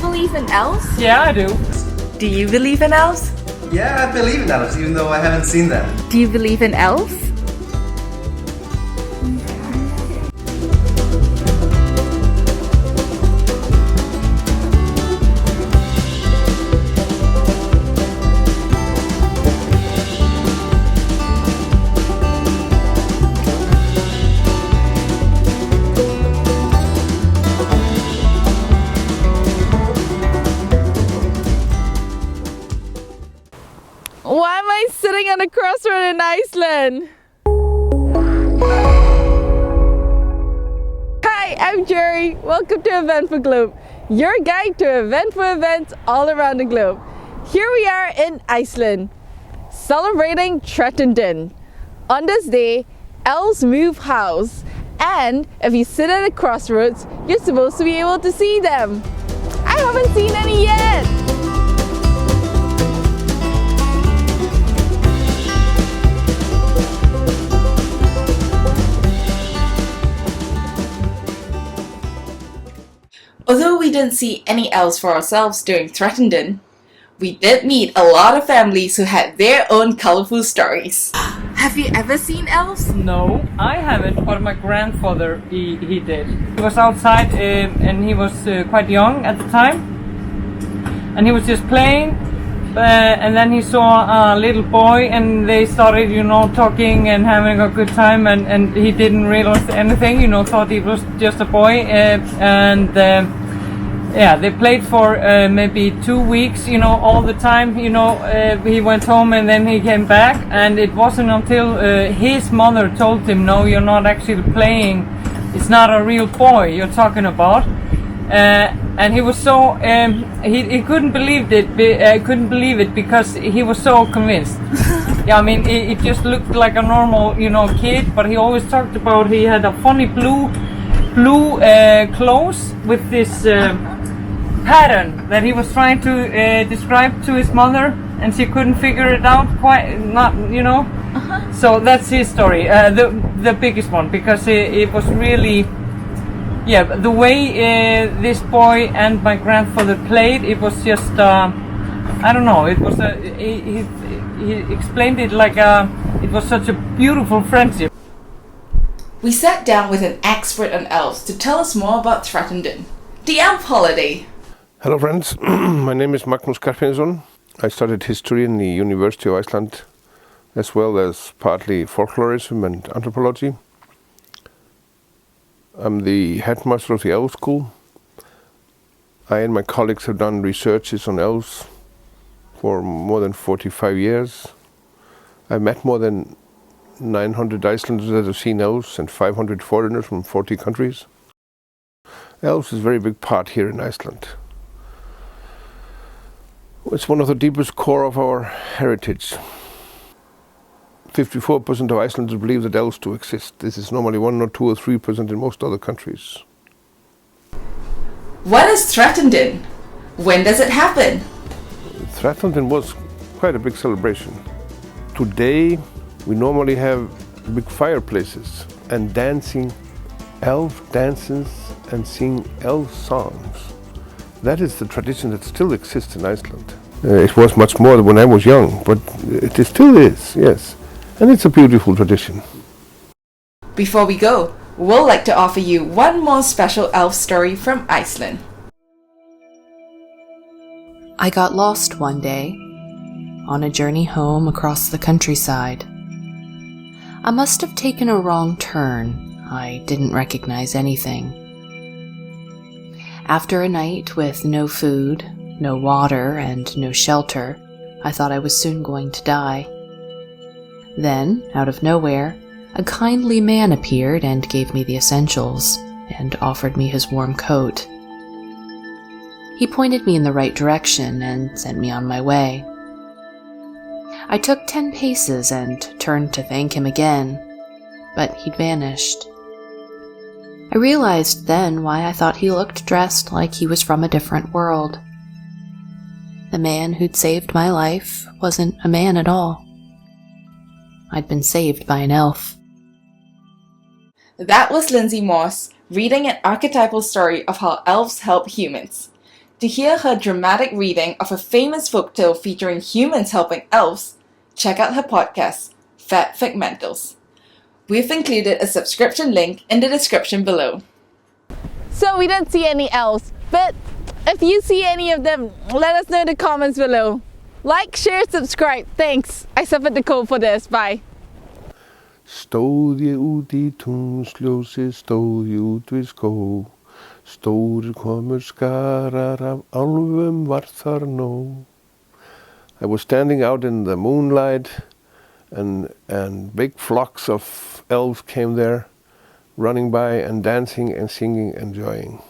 believe in elves? Yeah, I do. Do you believe in elves? Yeah, I believe in elves, even though I haven't seen them. Do you believe in elves? Why am I sitting on a crossroad in Iceland? Hi, I'm Jerry. Welcome to Eventful Globe, your guide to eventful events all around the globe. Here we are in Iceland, celebrating Threttándinn. On this day, elves move house, and if you sit at a crossroads, you're supposed to be able to see them. I haven't seen any yet. Although we didn't see any elves for ourselves during Threttandin, we did meet a lot of families who had their own colorful stories. Have you ever seen elves? No, I haven't, but my grandfather, he did. He was outside and he was quite young at the time. And he was just playing and then he saw a little boy and they started, talking and having a good time and he didn't realize anything, thought he was just a boy they played for maybe 2 weeks, all the time, he went home and then he came back and it wasn't until his mother told him, no, you're not actually playing, it's not a real boy you're talking about. And he was so he couldn't believe it because he was so convinced. Yeah, I mean it just looked like a normal kid, but he always talked about he had a funny blue clothes with this pattern that he was trying to describe to his mother, and she couldn't figure it out So that's his story, the biggest one, because it was really. Yeah, the way this boy and my grandfather played, it was just, I don't know, it was he explained it like it was such a beautiful friendship. We sat down with an expert on elves to tell us more about Threttándin, the elf holiday. Hello friends, my name is Magnus Skarphéðinsson. I studied history in the University of Iceland, as well as partly folklorism and anthropology. I'm the headmaster of the Elves School. I and my colleagues have done researches on elves for more than 45 years. I've met more than 900 Icelanders that have seen elves and 500 foreigners from 40 countries. Elves is a very big part here in Iceland. It's one of the deepest core of our heritage. 54% of Icelanders believe that elves do exist. This is normally 1 or 2 or 3% in most other countries. What is Threttándin? When does it happen? Þrettándinn was quite a big celebration. Today we normally have big fireplaces and dancing elf dances and sing elf songs. That is the tradition that still exists in Iceland. It was much more when I was young, but it still is, yes. And it's a beautiful tradition. Before we go, we'll like to offer you one more special elf story from Iceland. I got lost one day, on a journey home across the countryside. I must have taken a wrong turn. I didn't recognize anything. After a night with no food, no water, and no shelter, I thought I was soon going to die. Then, out of nowhere, a kindly man appeared and gave me the essentials, and offered me his warm coat. He pointed me in the right direction and sent me on my way. I took 10 paces and turned to thank him again, but he'd vanished. I realized then why I thought he looked dressed like he was from a different world. The man who'd saved my life wasn't a man at all. I'd been saved by an elf. That was Lindsay Moss reading an archetypal story of how elves help humans. To hear her dramatic reading of a famous folktale featuring humans helping elves, check out her podcast, Fat Figmentals. We've included a subscription link in the description below. So we didn't see any elves, but if you see any of them, let us know in the comments below. Like, share, subscribe. Thanks. I suffered the code for this. Bye. Stóð ég út í tunglsljósi, stóð ég út við skó. Stórir komur skarar af álfum var þar nóg. I was standing out in the moonlight and big flocks of elves came there, running by and dancing and singing, enjoying.